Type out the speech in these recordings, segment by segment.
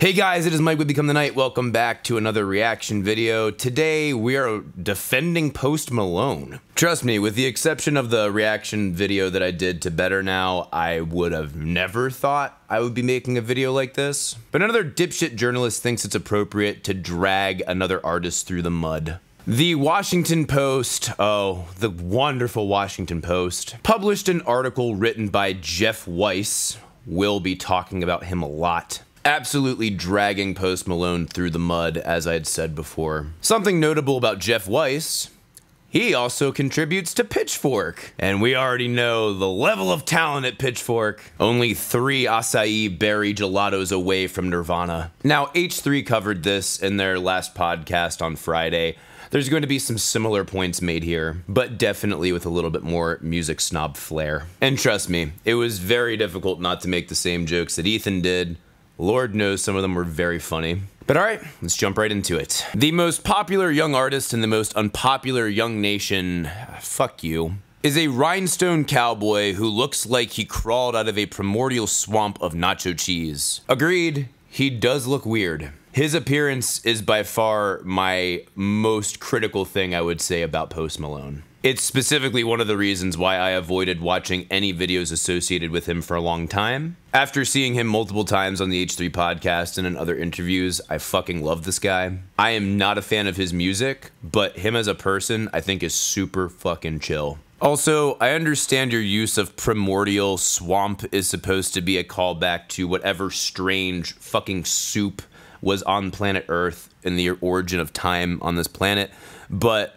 Hey guys, it is Mike with Become the Night. Welcome back to another reaction video. Today we are defending Post Malone. Trust me, with the exception of the reaction video that I did to Better Now, I would have never thought I would be making a video like this. But another dipshit journalist thinks it's appropriate to drag another artist through the mud. The Washington Post, the wonderful Washington Post, published an article written by Jeff Weiss. We'll be talking about him a lot. Absolutely dragging Post Malone through the mud, as I had said before. Something notable about Jeff Weiss, he also contributes to Pitchfork. And we already know the level of talent at Pitchfork. Only 3 acai berry gelatos away from Nirvana. Now, H3 covered this in their last podcast on Friday. There's going to be some similar points made here, but definitely with a little bit more music snob flair. And trust me, it was very difficult not to make the same jokes that Ethan did. Lord knows some of them were very funny. But alright, let's jump right into it. The most popular young artist in the most unpopular young nation, fuck you, is a rhinestone cowboy who looks like he crawled out of a primordial swamp of nacho cheese. Agreed, he does look weird. His appearance is by far my most critical thing I would say about Post Malone. It's specifically one of the reasons why I avoided watching any videos associated with him for a long time. After seeing him multiple times on the H3 podcast and in other interviews, I fucking love this guy. I am not a fan of his music, but him as a person I think is super fucking chill. Also, I understand your use of primordial swamp is supposed to be a callback to whatever strange fucking soup was on planet Earth in the origin of time on this planet, but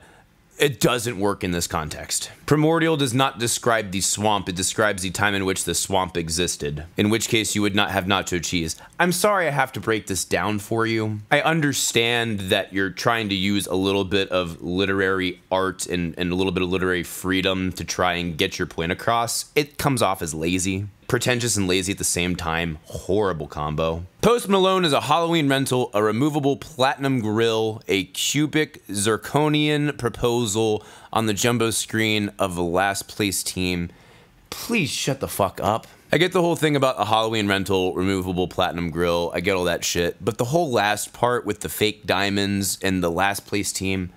it doesn't work in this context. Primordial does not describe the swamp, it describes the time in which the swamp existed, in which case you would not have nacho cheese. I'm sorry I have to break this down for you. I understand that you're trying to use a little bit of literary art and a little bit of literary freedom to try and get your point across. It comes off as lazy. Pretentious and lazy at the same time. Horrible combo. Post Malone is a Halloween rental, a removable platinum grill, a cubic zirconian proposal on the jumbo screen of the last place team. Please shut the fuck up. I get the whole thing about a Halloween rental, removable platinum grill, I get all that shit, but the whole last part with the fake diamonds and the last place team,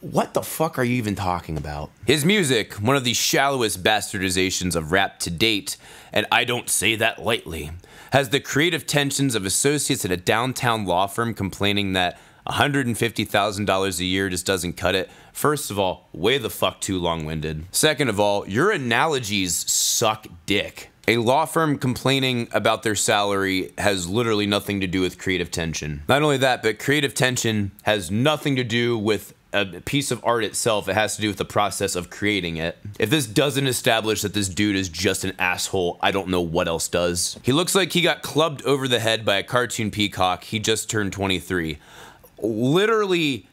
what the fuck are you even talking about? His music, one of the shallowest bastardizations of rap to date, and I don't say that lightly, has the creative tensions of associates at a downtown law firm complaining that $150,000 a year just doesn't cut it. First of all, way the fuck too long-winded. Second of all, your analogies suck dick. A law firm complaining about their salary has literally nothing to do with creative tension. Not only that, but creative tension has nothing to do with a piece of art itself. It has to do with the process of creating it. If this doesn't establish that this dude is just an asshole, I don't know what else does. He looks like he got clubbed over the head by a cartoon peacock. He just turned 23. Literally,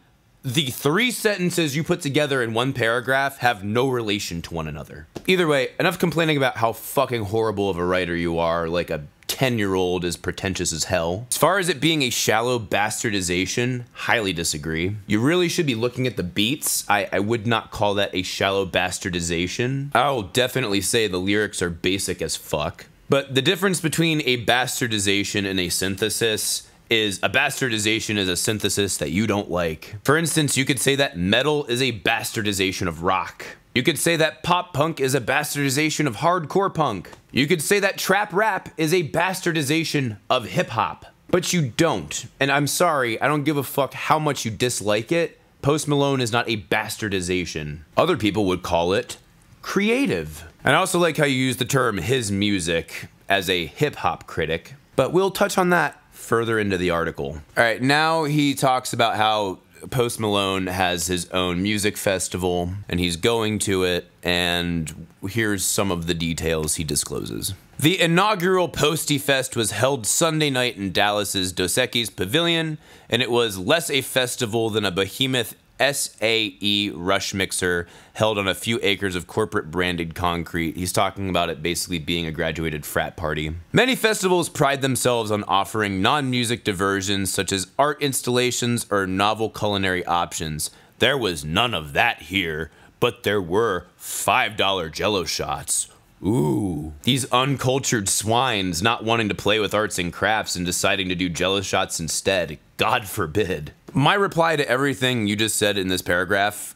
the 3 sentences you put together in one paragraph have no relation to one another. Either way, enough complaining about how fucking horrible of a writer you are, like a 10-year-old is pretentious as hell. As far as it being a shallow bastardization, highly disagree. You really should be looking at the beats. I would not call that a shallow bastardization. I'll definitely say the lyrics are basic as fuck. But the difference between a bastardization and a synthesis is a bastardization is a synthesis that you don't like. For instance, you could say that metal is a bastardization of rock. You could say that pop punk is a bastardization of hardcore punk. You could say that trap rap is a bastardization of hip hop. But you don't. And I'm sorry, I don't give a fuck how much you dislike it. Post Malone is not a bastardization. Other people would call it creative. And I also like how you use the term his music as a hip hop critic. But we'll touch on that further into the article. All right, now he talks about how Post Malone has his own music festival and he's going to it, and here's some of the details he discloses. The inaugural Posty Fest was held Sunday night in Dallas's Dos Equis Pavilion, and it was less a festival than a behemoth SAE rush mixer held on a few acres of corporate branded concrete. He's talking about it basically being a graduated frat party. Many festivals pride themselves on offering non-music diversions such as art installations or novel culinary options. There was none of that here, but there were $5 Jello shots, Ooh, these uncultured swines not wanting to play with arts and crafts and deciding to do jealous shots instead. God forbid. My reply to everything you just said in this paragraph,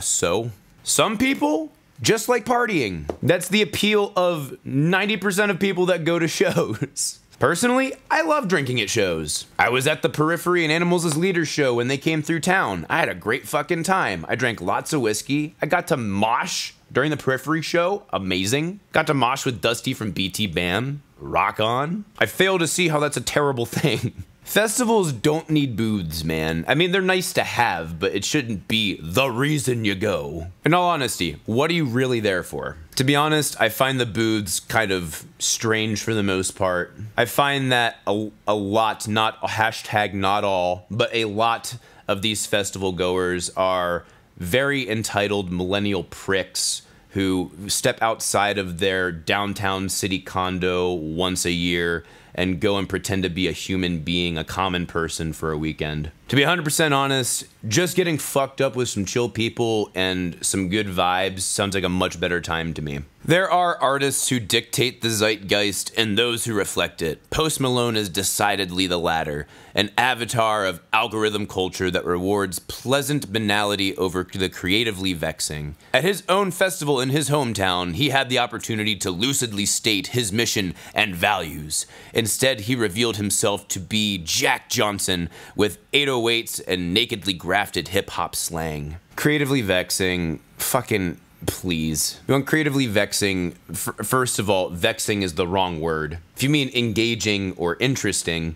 so? Some people just like partying. That's the appeal of 90% of people that go to shows. Personally, I love drinking at shows. I was at the Periphery and Animals as Leaders show when they came through town. I had a great fucking time. I drank lots of whiskey. I got to mosh during the Periphery show. Amazing. Got to mosh with Dusty from BT Bam. Rock on. I fail to see how that's a terrible thing. Festivals don't need booths, man. I mean, they're nice to have, but it shouldn't be the reason you go. In all honesty, what are you really there for? To be honest, I find the booths kind of strange for the most part. I find that a lot, not hashtag not all, but a lot of these festival goers are very entitled millennial pricks who step outside of their downtown city condo once a year and go and pretend to be a human being, a common person for a weekend. To be 100% honest, just getting fucked up with some chill people and some good vibes sounds like a much better time to me. There are artists who dictate the zeitgeist and those who reflect it. Post Malone is decidedly the latter, an avatar of algorithm culture that rewards pleasant banality over the creatively vexing. At his own festival in his hometown, he had the opportunity to lucidly state his mission and values. Instead, he revealed himself to be Jack Johnson with 808s and nakedly grafted hip-hop slang. Creatively vexing, fucking please. You want creatively vexing, first of all, vexing is the wrong word. If you mean engaging or interesting,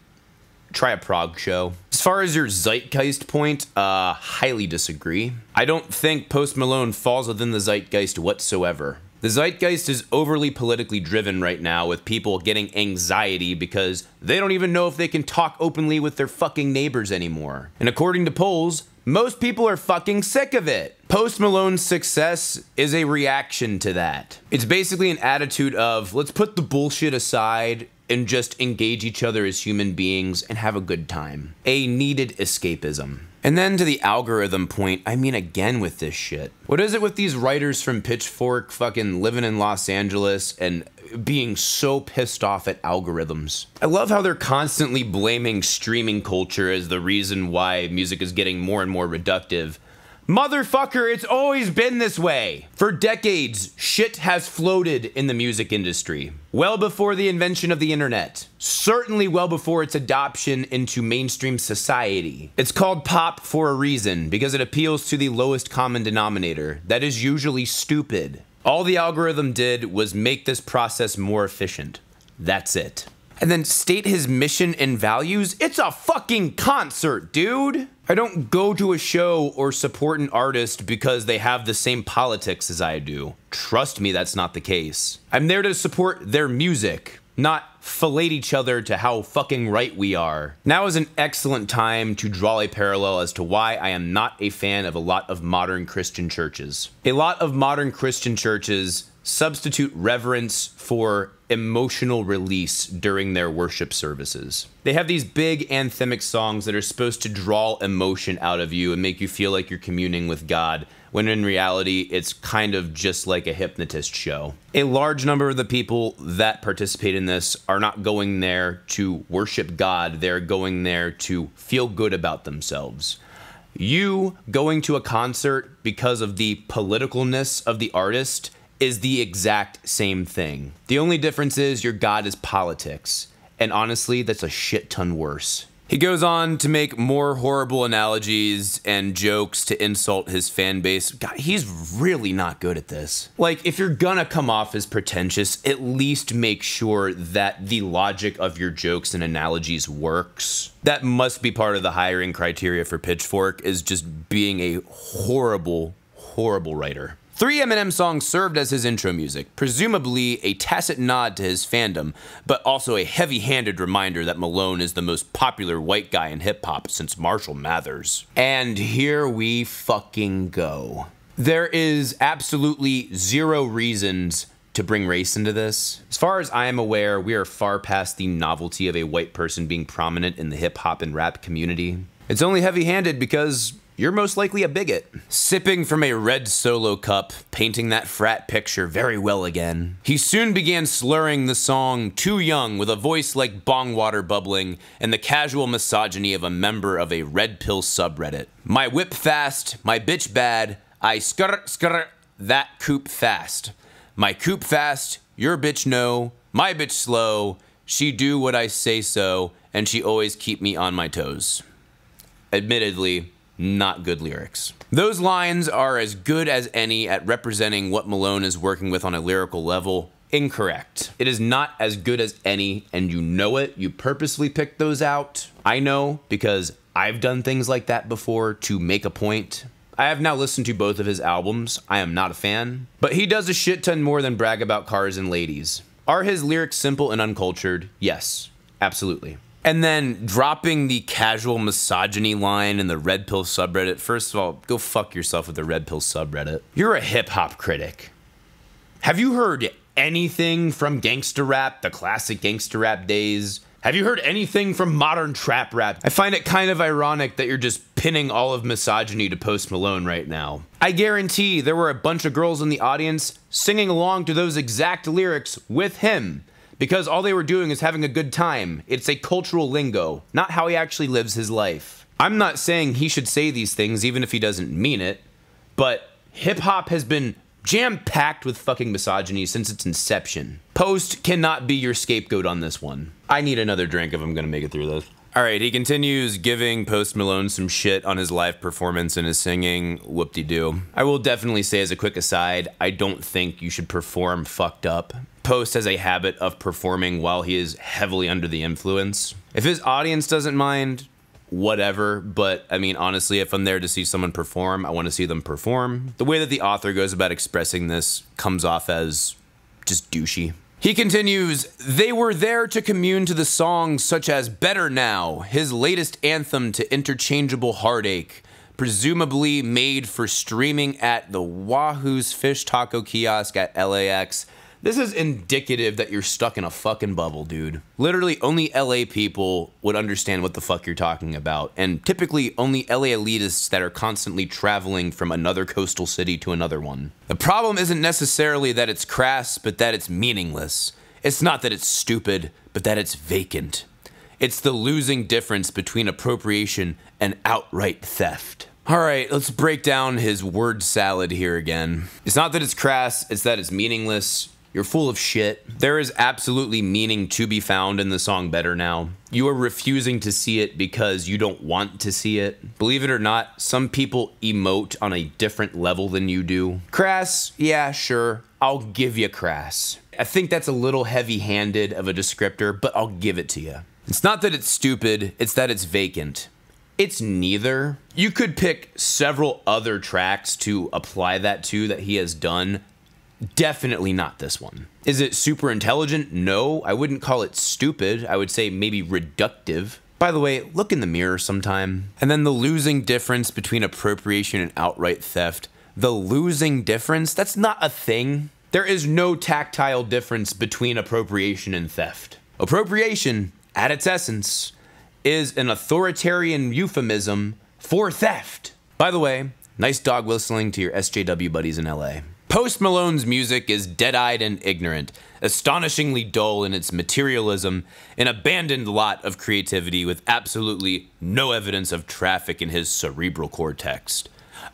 try a prog show. As far as your zeitgeist point, highly disagree. I don't think Post Malone falls within the zeitgeist whatsoever. The zeitgeist is overly politically driven right now, with people getting anxiety because they don't even know if they can talk openly with their fucking neighbors anymore. And according to polls, most people are fucking sick of it. Post Malone's success is a reaction to that. It's basically an attitude of, let's put the bullshit aside and just engage each other as human beings and have a good time. A needed escapism. And then to the algorithm point, I mean, again with this shit. What is it with these writers from Pitchfork fucking living in Los Angeles and being so pissed off at algorithms? I love how they're constantly blaming streaming culture as the reason why music is getting more and more reductive. Motherfucker, it's always been this way. For decades, shit has floated in the music industry. Well before the invention of the internet. Certainly well before its adoption into mainstream society. It's called pop for a reason, because it appeals to the lowest common denominator. That is usually stupid. All the algorithm did was make this process more efficient. That's it. And then state his mission and values? It's a fucking concert, dude! I don't go to a show or support an artist because they have the same politics as I do. Trust me, that's not the case. I'm there to support their music, not fillet each other to how fucking right we are. Now is an excellent time to draw a parallel as to why I am not a fan of a lot of modern Christian churches. A lot of modern Christian churches substitute reverence for emotional release during their worship services. They have these big anthemic songs that are supposed to draw emotion out of you and make you feel like you're communing with God, when in reality, it's kind of just like a hypnotist show. A large number of the people that participate in this are not going there to worship God, they're going there to feel good about themselves. You going to a concert because of the politicalness of the artist is the exact same thing. The only difference is your God is politics. And honestly, that's a shit ton worse. He goes on to make more horrible analogies and jokes to insult his fan base. God, he's really not good at this. Like, if you're gonna come off as pretentious, at least make sure that the logic of your jokes and analogies works. That must be part of the hiring criteria for Pitchfork, is just being a horrible, horrible writer. 3 Eminem songs served as his intro music, presumably a tacit nod to his fandom, but also a heavy-handed reminder that Malone is the most popular white guy in hip-hop since Marshall Mathers. And here we fucking go. There is absolutely zero reasons to bring race into this. As far as I am aware, we are far past the novelty of a white person being prominent in the hip-hop and rap community. It's only heavy-handed because you're most likely a bigot. Sipping from a red Solo cup, painting that frat picture very well again, he soon began slurring the song Too Young with a voice like bong water bubbling and the casual misogyny of a member of a red pill subreddit. My whip fast, my bitch bad, I skr that coop fast. My coop fast, your bitch no, my bitch slow, she do what I say so, and she always keep me on my toes. Admittedly, not good lyrics. Those lines are as good as any at representing what Malone is working with on a lyrical level. Incorrect. It is not as good as any, and you know it. You purposely picked those out. I know, because I've done things like that before to make a point. I have now listened to both of his albums. I am not a fan, but he does a shit ton more than brag about cars and ladies. Are his lyrics simple and uncultured? Yes, absolutely. And then dropping the casual misogyny line in the Red Pill subreddit. First of all, go fuck yourself with the Red Pill subreddit. You're a hip hop critic. Have you heard anything from gangsta rap, the classic gangsta rap days? Have you heard anything from modern trap rap? I find it kind of ironic that you're just pinning all of misogyny to Post Malone right now. I guarantee there were a bunch of girls in the audience singing along to those exact lyrics with him, because all they were doing is having a good time. It's a cultural lingo, not how he actually lives his life. I'm not saying he should say these things even if he doesn't mean it, but hip-hop has been jam-packed with fucking misogyny since its inception. Post cannot be your scapegoat on this one. I need another drink if I'm gonna make it through this. Alright, he continues giving Post Malone some shit on his live performance and his singing. Whoop-de-doo. I will definitely say as a quick aside, I don't think you should perform fucked up. Post has a habit of performing while he is heavily under the influence. If his audience doesn't mind, whatever, but I mean, honestly, if I'm there to see someone perform, I want to see them perform. The way that the author goes about expressing this comes off as just douchey. He continues, they were there to commune to the songs such as Better Now, his latest anthem to interchangeable heartache, presumably made for streaming at the Wahoo's Fish Taco Kiosk at LAX. This is indicative that you're stuck in a fucking bubble, dude. Literally, only LA people would understand what the fuck you're talking about, and typically only LA elitists that are constantly traveling from another coastal city to another one. The problem isn't necessarily that it's crass, but that it's meaningless. It's not that it's stupid, but that it's vacant. It's the losing difference between appropriation and outright theft. Alright, let's break down his word salad here again. It's not that it's crass, it's that it's meaningless. You're full of shit. There is absolutely meaning to be found in the song Better Now. You are refusing to see it because you don't want to see it. Believe it or not, some people emote on a different level than you do. Crass, yeah, sure. I'll give you crass. I think that's a little heavy-handed of a descriptor, but I'll give it to you. It's not that it's stupid, it's that it's vacant. It's neither. You could pick several other tracks to apply that to that he has done. Definitely not this one. Is it super intelligent? No, I wouldn't call it stupid. I would say maybe reductive. By the way, look in the mirror sometime. And then the losing difference between appropriation and outright theft. The losing difference? That's not a thing. There is no tactile difference between appropriation and theft. Appropriation, at its essence, is an authoritarian euphemism for theft. By the way, nice dog whistling to your SJW buddies in LA. Post Malone's music is dead-eyed and ignorant, astonishingly dull in its materialism, an abandoned lot of creativity with absolutely no evidence of traffic in his cerebral cortex.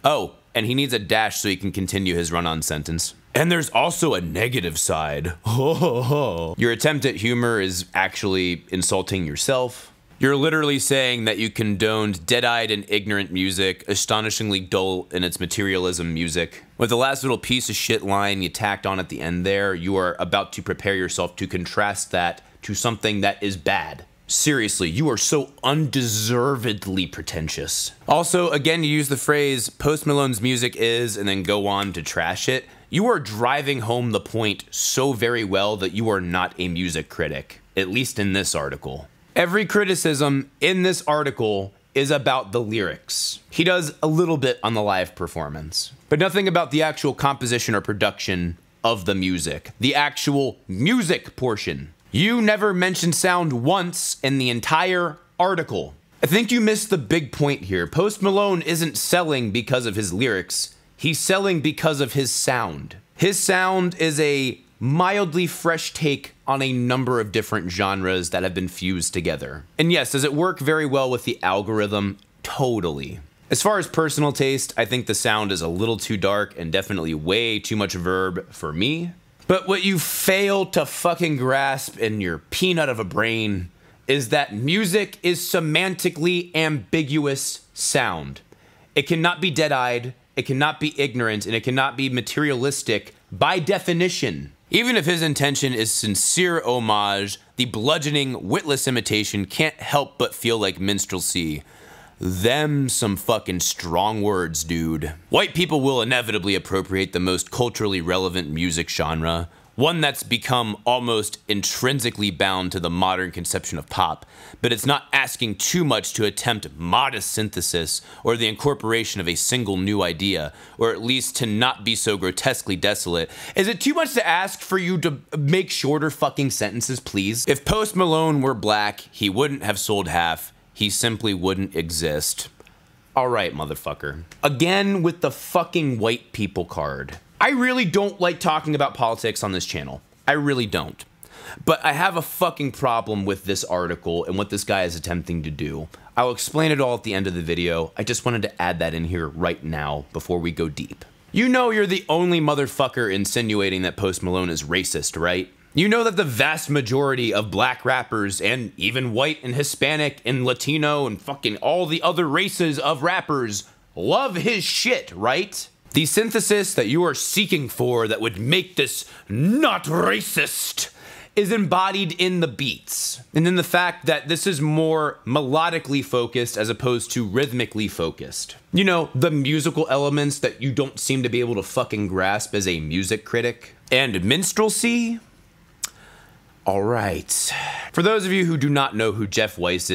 Oh, and he needs a dash so he can continue his run-on sentence. And there's also a negative side. Your attempt at humor is actually insulting yourself. You're literally saying that you condoned dead-eyed and ignorant music, astonishingly dull in its materialism music. With the last little piece of shit line you tacked on at the end there, you are about to prepare yourself to contrast that to something that is bad. Seriously, you are so undeservedly pretentious. Also, again, you use the phrase, Post Malone's music is, and then go on to trash it. You are driving home the point so very well that you are not a music critic, at least in this article. Every criticism in this article is about the lyrics. He does a little bit on the live performance, but nothing about the actual composition or production of the music, the actual music portion. You never mention sound once in the entire article. I think you missed the big point here. Post Malone isn't selling because of his lyrics. He's selling because of his sound. His sound is a mildly fresh take on a number of different genres that have been fused together. And yes, does it work very well with the algorithm? Totally. As far as personal taste, I think the sound is a little too dark and definitely way too much verb for me. But what you fail to fucking grasp in your peanut of a brain is that music is semantically ambiguous sound. It cannot be dead-eyed, it cannot be ignorant, and it cannot be materialistic by definition. Even if his intention is sincere homage, the bludgeoning, witless imitation can't help but feel like minstrelsy. Them some fucking strong words, dude. White people will inevitably appropriate the most culturally relevant music genre, one that's become almost intrinsically bound to the modern conception of pop, but it's not asking too much to attempt modest synthesis or the incorporation of a single new idea, or at least to not be so grotesquely desolate. Is it too much to ask for you to make shorter fucking sentences, please? If Post Malone were black, he wouldn't have sold half. He simply wouldn't exist. Alright, motherfucker. Again with the fucking white people card. I really don't like talking about politics on this channel. I really don't. But I have a fucking problem with this article and what this guy is attempting to do. I'll explain it all at the end of the video. I just wanted to add that in here right now before we go deep. You know you're the only motherfucker insinuating that Post Malone is racist, right? You know that the vast majority of black rappers and even white and Hispanic and Latino and fucking all the other races of rappers love his shit, right? The synthesis that you are seeking for that would make this not racist is embodied in the beats, and in the fact that this is more melodically focused as opposed to rhythmically focused. You know, the musical elements that you don't seem to be able to fucking grasp as a music critic. And minstrelsy? Alright. For those of you who do not know who Jeff Weiss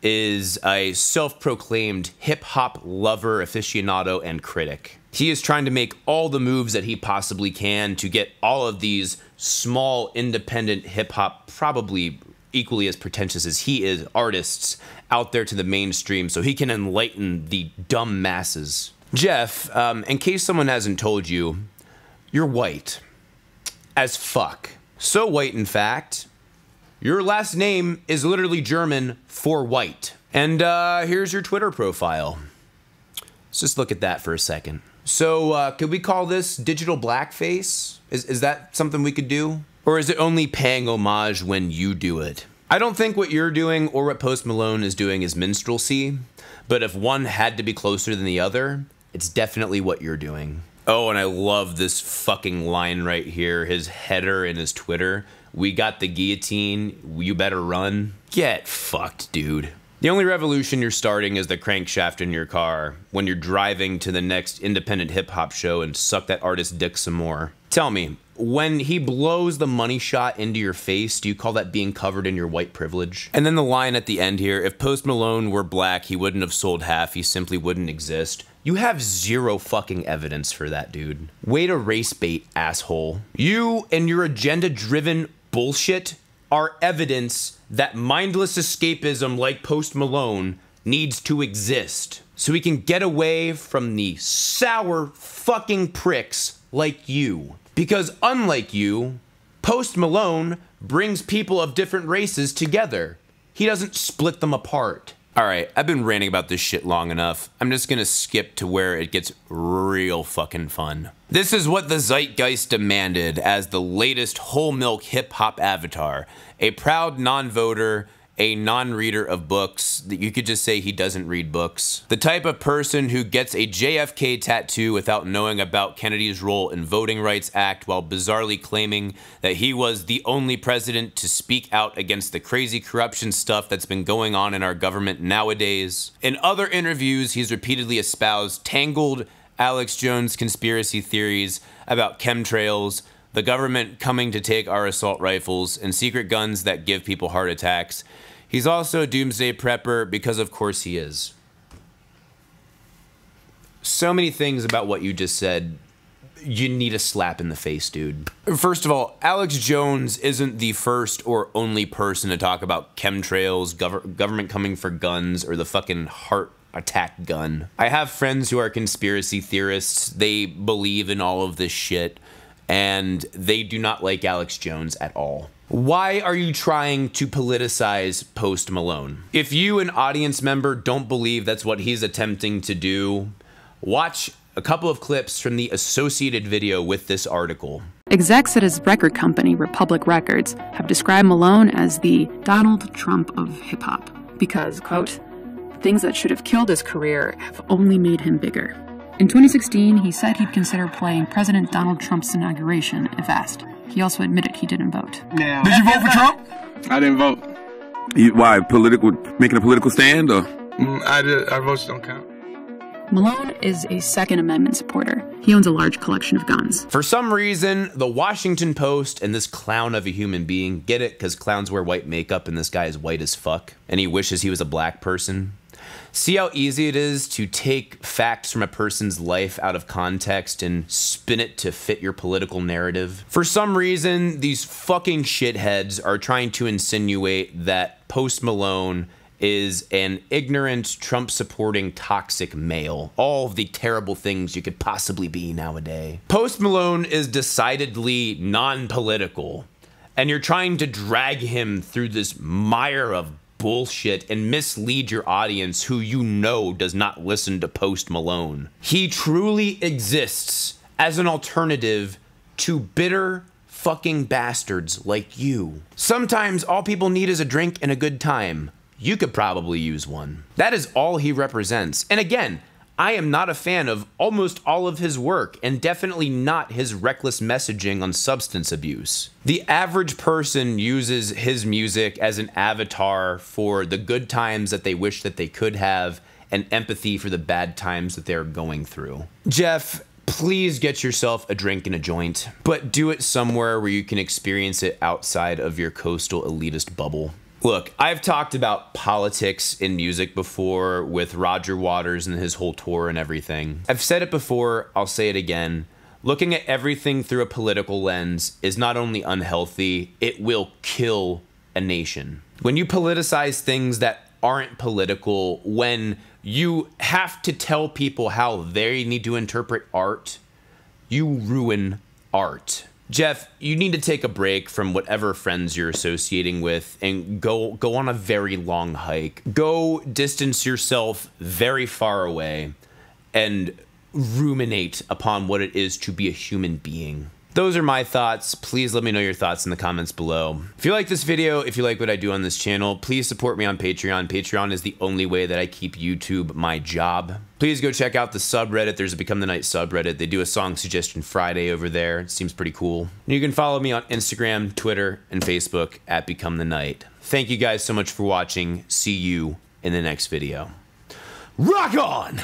is a self-proclaimed hip-hop lover, aficionado, and critic. He is trying to make all the moves that he possibly can to get all of these small, independent hip-hop, probably equally as pretentious as he is, artists out there to the mainstream so he can enlighten the dumb masses. Jeff, in case someone hasn't told you, you're white. As fuck. So white, in fact, your last name is literally German for white. And here's your Twitter profile. Let's just look at that for a second. So could we call this digital blackface? Is that something we could do? Or is it only paying homage when you do it? I don't think what you're doing or what Post Malone is doing is minstrelsy, but if one had to be closer than the other, it's definitely what you're doing. Oh, and I love this fucking line right here, his header in his Twitter. We got the guillotine, you better run. Get fucked, dude. The only revolution you're starting is the crankshaft in your car when you're driving to the next independent hip-hop show and suck that artist's dick some more. Tell me, when he blows the money shot into your face, do you call that being covered in your white privilege? And then the line at the end here, if Post Malone were black, he wouldn't have sold half, he simply wouldn't exist. You have zero fucking evidence for that, dude. Way to race bait, asshole. You and your agenda-driven bullshit are evidence that mindless escapism like Post Malone needs to exist. So we can get away from the sour fucking pricks like you. Because unlike you, Post Malone brings people of different races together. He doesn't split them apart. Alright, I've been ranting about this shit long enough. I'm just gonna skip to where it gets real fucking fun. This is what the zeitgeist demanded as the latest whole milk hip-hop avatar. A proud non-voter, a non-reader of books. You could just say he doesn't read books. The type of person who gets a JFK tattoo without knowing about Kennedy's role in Voting Rights Act while bizarrely claiming that he was the only president to speak out against the crazy corruption stuff that's been going on in our government nowadays. In other interviews, he's repeatedly espoused tangled Alex Jones conspiracy theories about chemtrails, the government coming to take our assault rifles, and secret guns that give people heart attacks. He's also a doomsday prepper because of course he is. So many things about what you just said you need a slap in the face, dude. First of all, Alex Jones isn't the first or only person to talk about chemtrails, government coming for guns, or the fucking heart attack gun. I have friends who are conspiracy theorists. They believe in all of this shit, and they do not like Alex Jones at all. Why are you trying to politicize Post Malone? If you, an audience member, don't believe that's what he's attempting to do, watch a couple of clips from the associated video with this article. Execs at his record company, Republic Records, have described Malone as the Donald Trump of hip-hop because, quote, things that should have killed his career have only made him bigger. In 2016, he said he'd consider playing President Donald Trump's inauguration if asked. He also admitted he didn't vote. Now, did you vote for Trump? I didn't vote. Why? Making a political stand, or? I did. Our votes don't count. Malone is a Second Amendment supporter. He owns a large collection of guns. For some reason, the Washington Post and this clown of a human being, get it? Because clowns wear white makeup and this guy is white as fuck, and he wishes he was a black person. See how easy it is to take facts from a person's life out of context and spin it to fit your political narrative? For some reason, these fucking shitheads are trying to insinuate that Post Malone is an ignorant, Trump-supporting, toxic male. All of the terrible things you could possibly be nowadays. Post Malone is decidedly non-political, and you're trying to drag him through this mire of bullshit and mislead your audience who you know does not listen to Post Malone. He truly exists as an alternative to bitter fucking bastards like you. Sometimes all people need is a drink and a good time. You could probably use one. That is all he represents. And again, I am not a fan of almost all of his work, and definitely not his reckless messaging on substance abuse. The average person uses his music as an avatar for the good times that they wish that they could have, and empathy for the bad times that they're going through. Jeff, please get yourself a drink and a joint, but do it somewhere where you can experience it outside of your coastal elitist bubble. Look, I've talked about politics in music before with Roger Waters and his whole tour and everything. I've said it before, I'll say it again. Looking at everything through a political lens is not only unhealthy, it will kill a nation. When you politicize things that aren't political, when you have to tell people how they need to interpret art, you ruin art. Jeff, you need to take a break from whatever friends you're associating with and go on a very long hike. Go distance yourself very far away and ruminate upon what it is to be a human being. Those are my thoughts. Please let me know your thoughts in the comments below. If you like this video, if you like what I do on this channel, please support me on Patreon. Patreon is the only way that I keep YouTube my job. Please go check out the subreddit. There's a Become the Night subreddit. They do a song suggestion Friday over there. It seems pretty cool. And you can follow me on Instagram, Twitter, and Facebook at Become the Night. Thank you guys so much for watching. See you in the next video. Rock on!